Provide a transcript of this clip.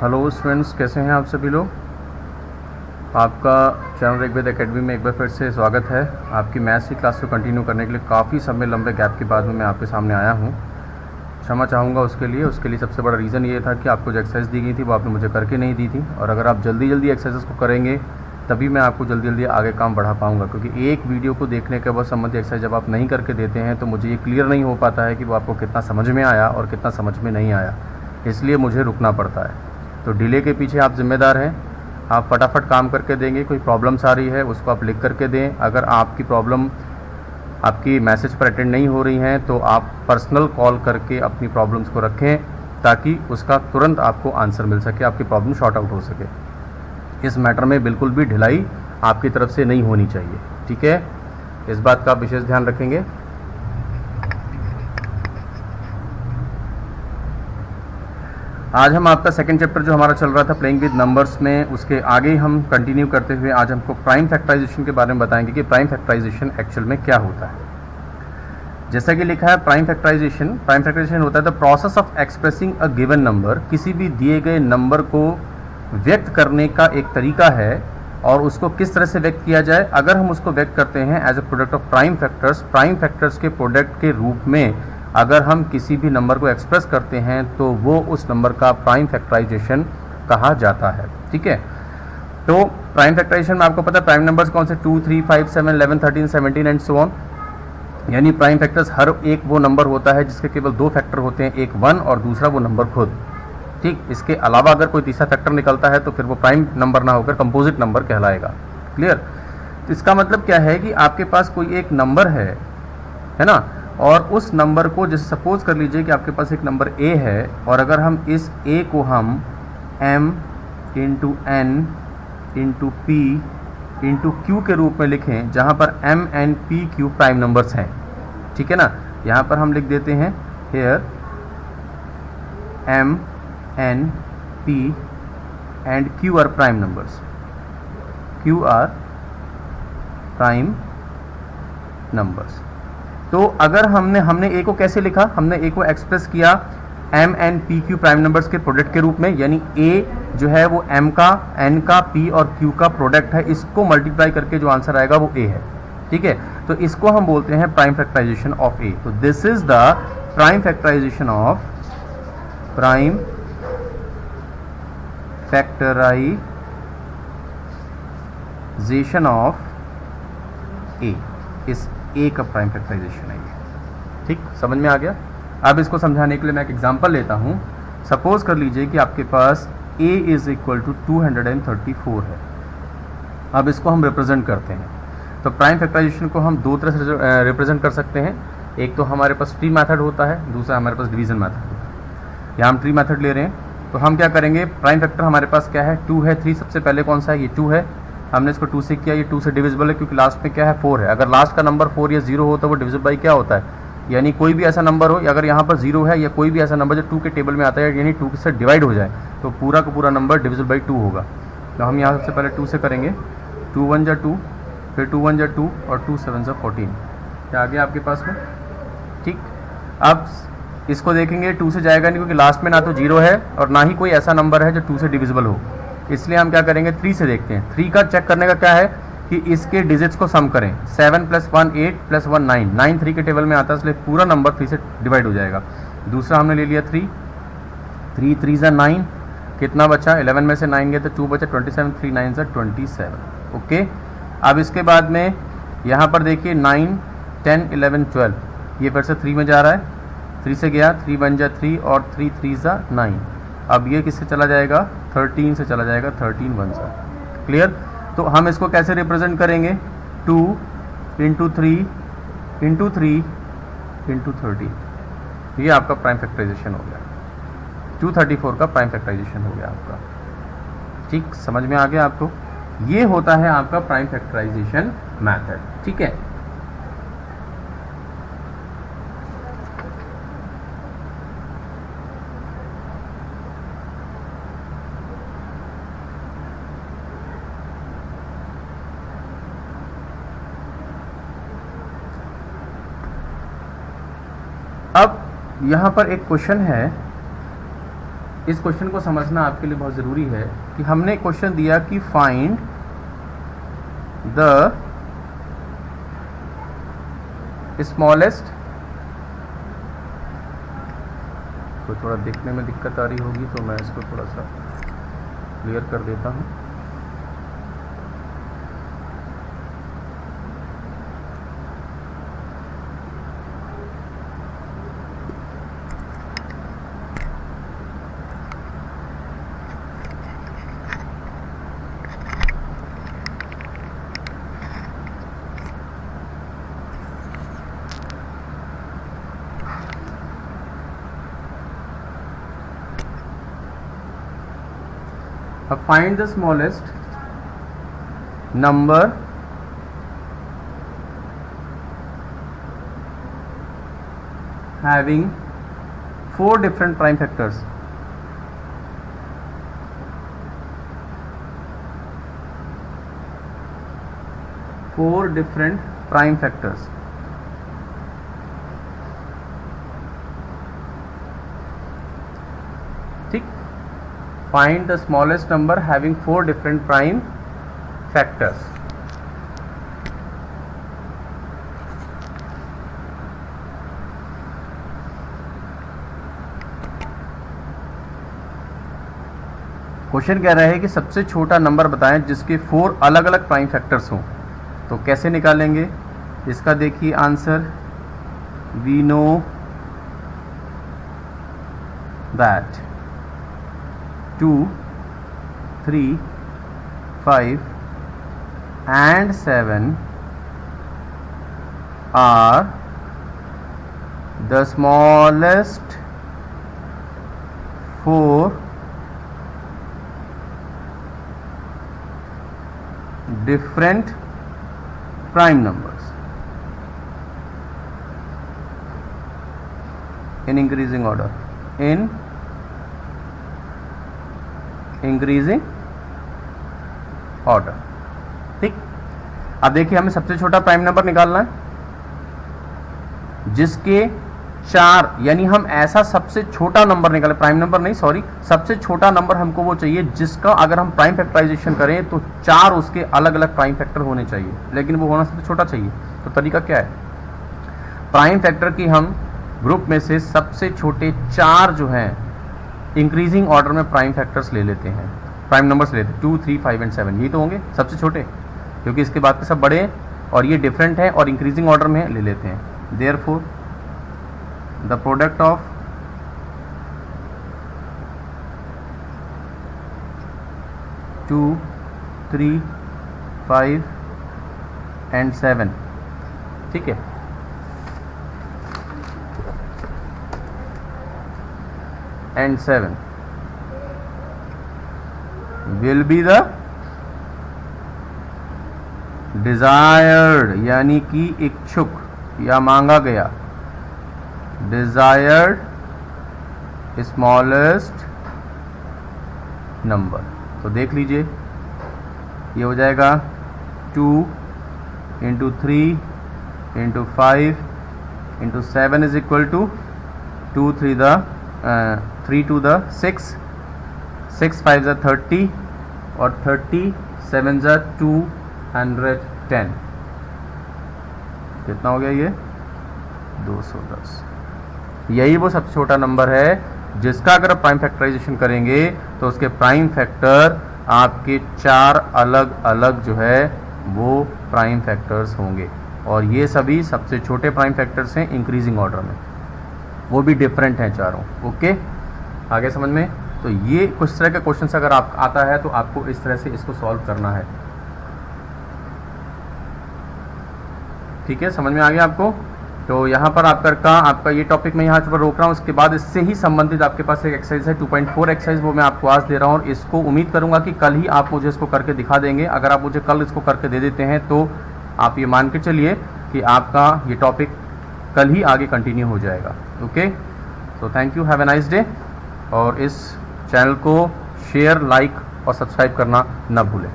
Hello students, कैसे हैं आप सभी लोग। आपका चैनल ऋग्वेद एकेडमी में एक बार फिर से स्वागत है। आपकी मैथ्स की क्लास को कंटिन्यू करने के लिए काफ़ी समय लंबे गैप के बाद में मैं आपके सामने आया हूं। क्षमा चाहूँगा उसके लिए सबसे बड़ा रीज़न ये था कि आपको जो एक्सरसाइज दी गई थी वो आपने मुझे करके नहीं दी थी, और अगर आप जल्दी एक्सरसाइज को करेंगे तभी मैं आपको जल्दी आगे काम बढ़ा पाऊँगा, क्योंकि एक वीडियो को देखने के बाद संबंधित एक्सरसाइज जब आप नहीं करके देते हैं तो मुझे ये क्लियर नहीं हो पाता है कि वो आपको कितना समझ में आया और कितना समझ में नहीं आया, इसलिए मुझे रुकना पड़ता है। तो डिले के पीछे आप जिम्मेदार हैं। आप फटाफट काम करके देंगे। कोई प्रॉब्लम्स आ रही है उसको आप लिख करके दें। अगर आपकी प्रॉब्लम आपकी मैसेज पर अटेंड नहीं हो रही हैं तो आप पर्सनल कॉल करके अपनी प्रॉब्लम्स को रखें, ताकि उसका तुरंत आपको आंसर मिल सके, आपकी प्रॉब्लम शॉर्ट आउट हो सके। इस मैटर में बिल्कुल भी ढिलाई आपकी तरफ से नहीं होनी चाहिए, ठीक है। इस बात का आप विशेष ध्यान रखेंगे। आज हम आपका सेकंड चैप्टर जो हमारा चल रहा था प्लेइंग विद नंबर्स में, उसके आगे हम कंटिन्यू करते हुए आज हमको प्राइम फैक्टराइजेशन के बारे में बताएंगे कि प्राइम फैक्टराइजेशन एक्चुअल में क्या होता है। जैसा कि लिखा है प्राइम फैक्टराइजेशन होता है the process of expressing a given number. किसी भी दिए गए नंबर को व्यक्त करने का एक तरीका है, और उसको किस तरह से व्यक्त किया जाए। अगर हम उसको व्यक्त करते हैं as a product of prime factors के प्रोडक्ट के रूप में अगर हम किसी भी नंबर को एक्सप्रेस करते हैं तो वो उस नंबर का प्राइम फैक्टराइजेशन कहा जाता है, ठीक है। तो प्राइम फैक्टराइजेशन में आपको पता है प्राइम नंबर्स कौन से 2, 3, 5, 7, 11, 13, 17 एंड सो ऑन। यानी प्राइम फैक्टर्स हर एक वो नंबर होता है जिसके केवल दो फैक्टर होते हैं, एक 1 और दूसरा वो नंबर खुद, ठीक। इसके अलावा अगर कोई तीसरा फैक्टर निकलता है तो फिर वो प्राइम नंबर ना होकर कंपोजिट नंबर कहलाएगा। क्लियर। तो इसका मतलब क्या है कि आपके पास कोई एक नंबर है ना, और उस नंबर को जैसे सपोज कर लीजिए कि आपके पास एक नंबर a है, और अगर हम इस a को हम m into n into p into q के रूप में लिखें, जहाँ पर m n p q prime numbers हैं, ठीक है ना। यहाँ पर हम लिख देते हैं here m n p and q are prime numbers, q are prime numbers. तो अगर हमने a को कैसे लिखा, हमने a को एक्सप्रेस किया m n p q prime numbers के प्रोडक्ट के रूप में, यानी a जो है वो m का, n का, p और q का प्रोडक्ट है, इसको मल्टीप्लाई करके जो आंसर आएगा वो a है, ठीक है। तो इसको हम बोलते हैं प्राइम फैक्टराइजेशन ऑफ a। तो this is the prime factorisation of a। इस ए का प्राइम फैक्टराइजेशन है ये, ठीक। समझ में आ गया। अब इसको समझाने के लिए मैं एक एग्जांपल लेता हूँ। सपोज कर लीजिए कि आपके पास a इज इक्वल टू 234 है। अब इसको हम रिप्रेजेंट करते हैं। तो प्राइम फैक्टराइजेशन को हम दो तरह से रिप्रेजेंट कर सकते हैं। एक तो हमारे पास ट्री मेथड होता है, दूसरा हमारे पास डिवीजन मेथड होता है। यहाँ हम ट्री मेथड ले रहे हैं, तो हम क्या करेंगे, प्राइम फैक्टर हमारे पास क्या है, 2 है, 3 सबसे पहले कौन सा है, ये 2 है। हमने इसको 2 से किया, ये 2 से डिविजिबल है क्योंकि लास्ट में क्या है, 4 है। अगर लास्ट का नंबर 4 या 0 हो तो वो डिविजिबल बाई क्या होता है, यानी कोई भी ऐसा नंबर हो, अगर यहाँ पर 0 है या कोई भी ऐसा नंबर जो 2 के टेबल में आता है, यानी 2 से डिवाइड हो जाए तो पूरा का पूरा नंबर डिविजिबल बाई 2 होगा। तो हम यहाँ सबसे पहले 2 से करेंगे, 2 1 जा 2, फिर 2 1 जा 2 और 2 7 जा 14। क्या आ गया आपके पास में, ठीक। अब इसको देखेंगे 2 से जाएगा नहीं क्योंकि लास्ट में ना तो 0 है और ना ही कोई ऐसा नंबर है जो 2 से डिविजिबल हो, इसलिए हम क्या करेंगे, 3 से देखते हैं। 3 का चेक करने का क्या है कि इसके डिजिट्स को सम करें। 7 + 1 8 + 1 9, 9 3 के टेबल में आता है, इसलिए पूरा नंबर 3 से डिवाइड हो जाएगा। दूसरा हमने ले लिया 3 3 जा 9, कितना बचा, 11 में से 9 गए तो 2 बचा, 27 3 9 जा 27, ओके। अब इसके बाद में यहाँ पर देखिए 9 10 11 12, ये फिर से 3 में जा रहा है, 3 से गया, 3 1 जा 3 और 3 3 जा 9। अब ये किससे चला जाएगा, 13 से चला जाएगा, 13 1 जा। क्लियर। तो हम इसको कैसे रिप्रेजेंट करेंगे, 2 इंटू 3 इंटू 3 इंटू 13। ये आपका प्राइम फैक्टराइजेशन हो गया, 234 का प्राइम फैक्टराइजेशन हो गया आपका, ठीक। समझ में आ गया आपको। ये होता है आपका प्राइम फैक्टराइजेशन मेथड, ठीक है। अब यहाँ पर एक क्वेश्चन है इस क्वेश्चन को समझना आपके लिए बहुत ज़रूरी है कि हमने क्वेश्चन दिया कि फाइंड द स्मॉलेस्ट, तो थोड़ा देखने में दिक्कत आ रही होगी तो मैं इसको थोड़ा सा क्लियर कर देता हूँ। Find the smallest number having 4 different prime factors. Four different prime factors. ठीक, find the smallest number having 4 different prime factors. Question कह रहा है कि सबसे छोटा नंबर बताएं जिसके 4 अलग अलग प्राइम फैक्टर्स हों। तो कैसे निकालेंगे इसका देखिए answer. We know that 2, 3, 5 and 7 are the smallest 4 different prime numbers in increasing order. In increasing order. ठीक, अब देखिए हमें सबसे छोटा प्राइम नंबर निकालना है जिसके 4, यानी हम ऐसा सबसे छोटा नंबर निकाले, प्राइम नंबर नहीं सॉरी, सबसे छोटा नंबर हमको वो चाहिए जिसका अगर हम प्राइम फैक्टराइजेशन करें तो 4 उसके अलग अलग प्राइम फैक्टर होने चाहिए, लेकिन वो होना सबसे छोटा चाहिए। तो तरीका क्या है, प्राइम फैक्टर की हम ग्रुप में से सबसे छोटे 4 जो हैं इंक्रीजिंग ऑर्डर में प्राइम फैक्टर्स ले लेते हैं, प्राइम नंबर्स लेते हैं 2, 3, 5 एंड 7, यही तो होंगे सबसे छोटे, क्योंकि इसके बाद के सब बड़े हैं और ये डिफरेंट है और इंक्रीजिंग ऑर्डर में ले लेते हैं। Therefore the product of two, 3, 5 and 7, ठीक है, and 7 will be the desired, यानी कि इच्छुक या मांगा गया desired smallest number। तो देख लीजिए ये हो जाएगा 2 into 3 into 5 into 7 is equal to 2, 3 the 3 to the 6, 6 5 are 30 और 30 7 are 210, कितना हो गया ये 210। यही वो सबसे छोटा नंबर है जिसका अगर प्राइम फैक्टराइजेशन करेंगे तो उसके प्राइम फैक्टर आपके 4 अलग अलग जो है वो प्राइम फैक्टर्स होंगे, और ये सभी सबसे छोटे प्राइम फैक्टर्स हैं इंक्रीजिंग ऑर्डर में, वो भी डिफरेंट हैं चारों। ओके, आगे समझ में। तो ये कुछ तरह का क्वेश्चन अगर आप आता है तो आपको इस तरह से इसको सॉल्व करना है। ठीक है, समझ में आ गया आपको। तो यहाँ पर आपका ये टॉपिक मैं यहाँ पर रोक रहा हूँ। उसके बाद इससे ही संबंधित आपके पास एक एक्सरसाइज है 2.4 एक्सरसाइज, वो मैं आपको आज दे रहा हूँ और इसको उम्मीद करूँगा कि कल ही आप मुझे इसको करके दिखा देंगे। अगर आप मुझे कल इसको करके दे देते हैं तो आप ये मान के चलिए कि आपका ये टॉपिक कल ही आगे कंटिन्यू हो जाएगा। Okay, so thank you, have a nice day, और इस चैनल को शेयर, लाइक और सब्सक्राइब करना ना भूलें।